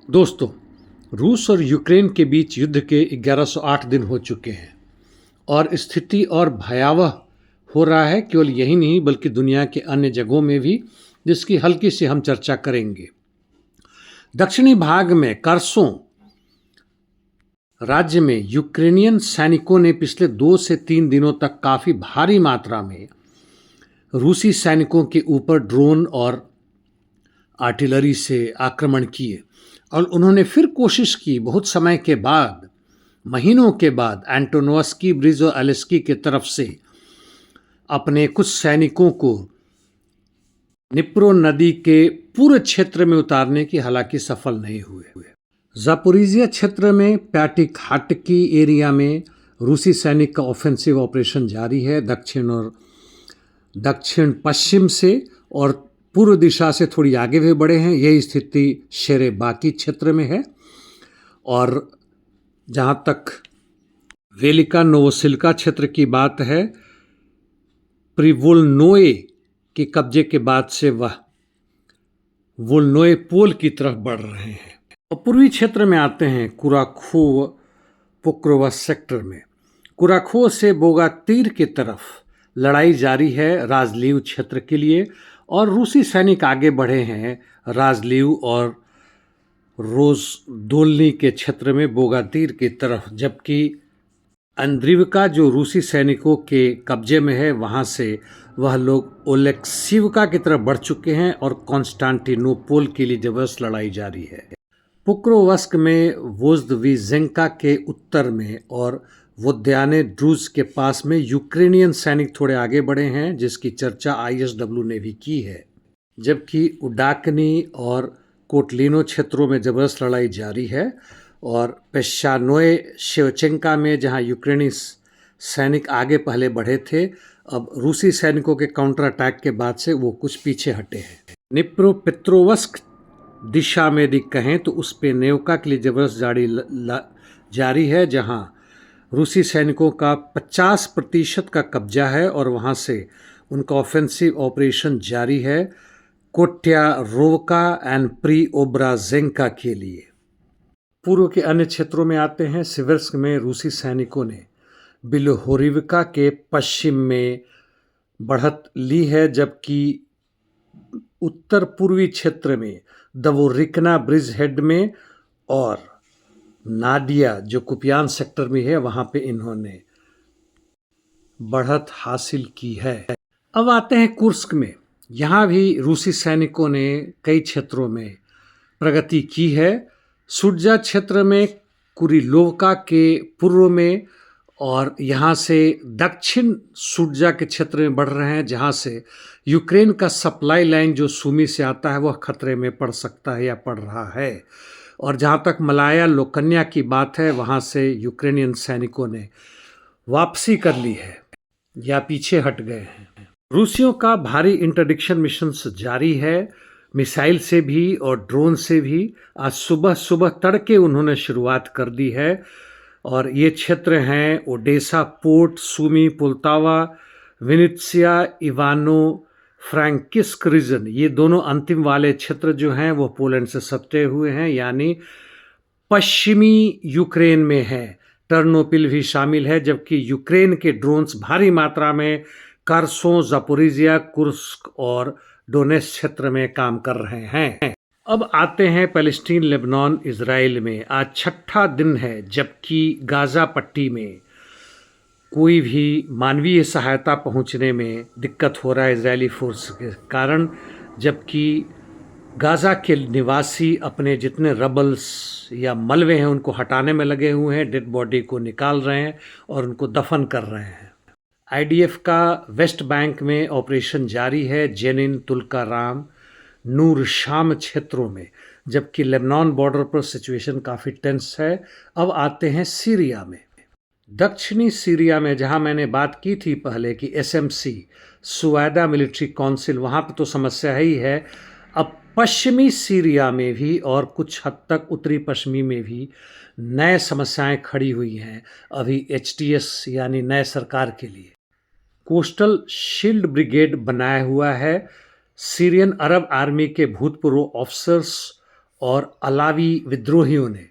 दोस्तों, रूस और यूक्रेन के बीच युद्ध के 1108 दिन हो चुके हैं और स्थिति और भयावह हो रहा है। केवल यही नहीं बल्कि दुनिया के अन्य जगहों में भी, जिसकी हल्की सी हम चर्चा करेंगे। दक्षिणी भाग में कर्सों राज्य में यूक्रेनियन सैनिकों ने पिछले 2 से 3 दिनों तक काफ़ी भारी मात्रा में रूसी सैनिकों के ऊपर ड्रोन और आर्टिलरी से आक्रमण किए और उन्होंने फिर कोशिश की बहुत समय के बाद, महीनों के बाद, एंटोनोवस्की ब्रिज और अलेस्की की तरफ से अपने कुछ सैनिकों को निप्रो नदी के पूरे क्षेत्र में उतारने की, हालांकि सफल नहीं हुए। जापोरिजिया क्षेत्र में प्याटिकहाटकी एरिया में रूसी सैनिक का ऑफेंसिव ऑपरेशन जारी है। दक्षिण और दक्षिण पश्चिम से और पूर्व दिशा से थोड़ी आगे भी बढ़े हैं। यही स्थिति शेरेबाकी क्षेत्र में है। और जहाँ तक वेलिका नोवोसिल्का क्षेत्र की बात है, प्रिवोल्नोए के कब्जे के बाद से वह वोल्नोए पोल की तरफ बढ़ रहे हैं। और पूर्वी क्षेत्र में आते हैं कुराखोव पोक्रोवा सेक्टर में। कुराखोव से बोगा तीर की तरफ लड़ाई जारी है राजलीव क्षेत्र के लिए, और रूसी सैनिक आगे बढ़े हैं राजलीव और रोजदोल्नी के क्षेत्र में बोगातीर की तरफ, जबकि अंद्रिवका जो रूसी सैनिकों के कब्जे में है, वहाँ से वह लोग ओलेक्सिवका की तरफ बढ़ चुके हैं और कॉन्स्टांटिनोपोल के लिए जबरदस्त लड़ाई जारी है। पुक्रोवस्क में वोज्दविजेंका के उत्तर में और वोद्याने ड्रूज के पास में यूक्रेनियन सैनिक थोड़े आगे बढ़े हैं, जिसकी चर्चा आईएसडब्ल्यू ने भी की है। जबकि उडाकनी और कोटलिनो क्षेत्रों में जबरदस्त लड़ाई जारी है। और पेशानोए शेवचेंका में जहां यूक्रेनी सैनिक आगे पहले बढ़े थे, अब रूसी सैनिकों के काउंटर अटैक के बाद से वो कुछ पीछे हटे हैं। निप्रोपेट्रोवस्क दिशा में यदि कहें तो उस पे नेवका के लिए जबरदस्त जारी है, जहां रूसी सैनिकों का 50% का कब्जा है और वहां से उनका ऑफेंसिव ऑपरेशन जारी है कोट्या रोवका एंड प्री ओब्राजेंका के लिए। पूर्व के अन्य क्षेत्रों में आते हैं। सिवर्स्क में रूसी सैनिकों ने बिलोहोरिवका के पश्चिम में बढ़त ली है, जबकि उत्तर पूर्वी क्षेत्र में दवोरिकना ब्रिज हेड में और नाडिया जो कुपियान सेक्टर में है, वहां पे इन्होंने बढ़त हासिल की है। अब आते हैं कुर्स्क में। यहाँ भी रूसी सैनिकों ने कई क्षेत्रों में प्रगति की है। सुडजा क्षेत्र में कुरिलोवका के पूर्व में और यहाँ से दक्षिण सुडजा के क्षेत्र में बढ़ रहे हैं, जहाँ से यूक्रेन का सप्लाई लाइन जो सुमी से आता है वह खतरे में पड़ सकता है या पड़ रहा है। और जहाँ तक मलाया लोकन्या की बात है, वहाँ से यूक्रेनियन सैनिकों ने वापसी कर ली है या पीछे हट गए हैं। रूसियों का भारी इंटरडिक्शन मिशन जारी है, मिसाइल से भी और ड्रोन से भी। आज सुबह सुबह तड़के उन्होंने शुरुआत कर दी है और ये क्षेत्र हैं Odesa port, Sumi, पुल्तावा, Vinnytsia, इवानो फ्रैंकिस्क reason. ये दोनों अंतिम वाले क्षेत्र जो हैं वो पोलैंड से सटे हुए हैं, यानी पश्चिमी यूक्रेन में है। टर्नोपिल भी शामिल है, जबकि यूक्रेन के ड्रोन्स भारी मात्रा में कर्सों, जापोरिजिया, कुर्स्क और डोनेस क्षेत्र में काम कर रहे हैं। अब आते हैं पैलेस्टीन, लेबनान, इजराइल में। आज छठा दिन है जबकि गाजा पट्टी में कोई भी मानवीय सहायता पहुंचने में दिक्कत हो रहा है इजरायली फोर्स के कारण, जबकि गाजा के निवासी अपने जितने रबल्स या मलबे हैं उनको हटाने में लगे हुए हैं, डेड बॉडी को निकाल रहे हैं और उनको दफन कर रहे हैं। आईडीएफ का वेस्ट बैंक में ऑपरेशन जारी है जेनिन, तुल्काराम, नूर शाम क्षेत्रों में, जबकि लेबनान बॉर्डर पर सिचुएशन काफ़ी टेंस है। अब आते हैं सीरिया में। दक्षिणी सीरिया में जहां मैंने बात की थी पहले कि एसएमसी सुवैदा मिलिट्री काउंसिल, वहां पर तो समस्या ही है। अब पश्चिमी सीरिया में भी और कुछ हद तक उत्तरी पश्चिमी में भी नए समस्याएं खड़ी हुई हैं अभी एचटीएस यानी नए सरकार के लिए। कोस्टल शील्ड ब्रिगेड बनाया हुआ है सीरियन अरब आर्मी के भूतपूर्व ऑफिसर्स और अलावी विद्रोहियों ने।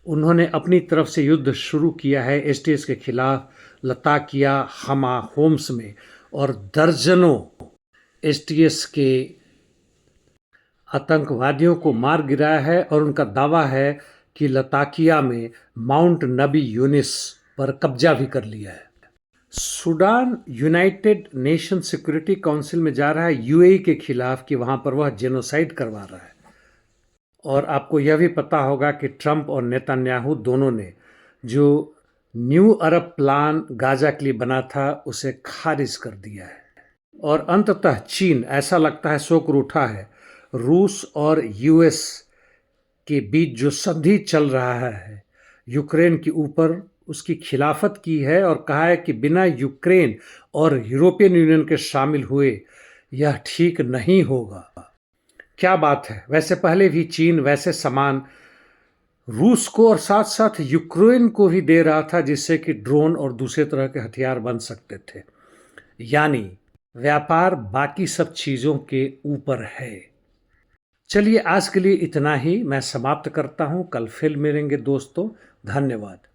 उन्होंने अपनी तरफ से युद्ध शुरू किया है एसटीएस के खिलाफ लताकिया, हमा, होम्स में, और दर्जनों एसटीएस के आतंकवादियों को मार गिराया है। और उनका दावा है कि लताकिया में माउंट नबी यूनिस पर कब्जा भी कर लिया है। Sudan United nation security council में जा रहा है यूएई के खिलाफ कि वहां पर वह जेनोसाइड करवा रहा है। और आपको यह भी पता होगा कि ट्रंप और नेतन्याहू दोनों ने जो न्यू अरब प्लान गाजा के लिए बना था उसे खारिज कर दिया है। और अंततः चीन, ऐसा लगता है, सोकर उठा है। रूस और यूएस के बीच जो संधि चल रहा है यूक्रेन के ऊपर, उसकी खिलाफत की है और कहा है कि बिना यूक्रेन और यूरोपियन यूनियन के शामिल हुए यह ठीक नहीं होगा। क्या बात है। वैसे पहले भी चीन वैसे सामान रूस को और साथ साथ यूक्रेन को भी दे रहा था जिससे कि ड्रोन और दूसरे तरह के हथियार बन सकते थे। यानी व्यापार बाकी सब चीज़ों के ऊपर है। चलिए आज के लिए इतना ही, मैं समाप्त करता हूं। कल फिर मिलेंगे दोस्तों। धन्यवाद।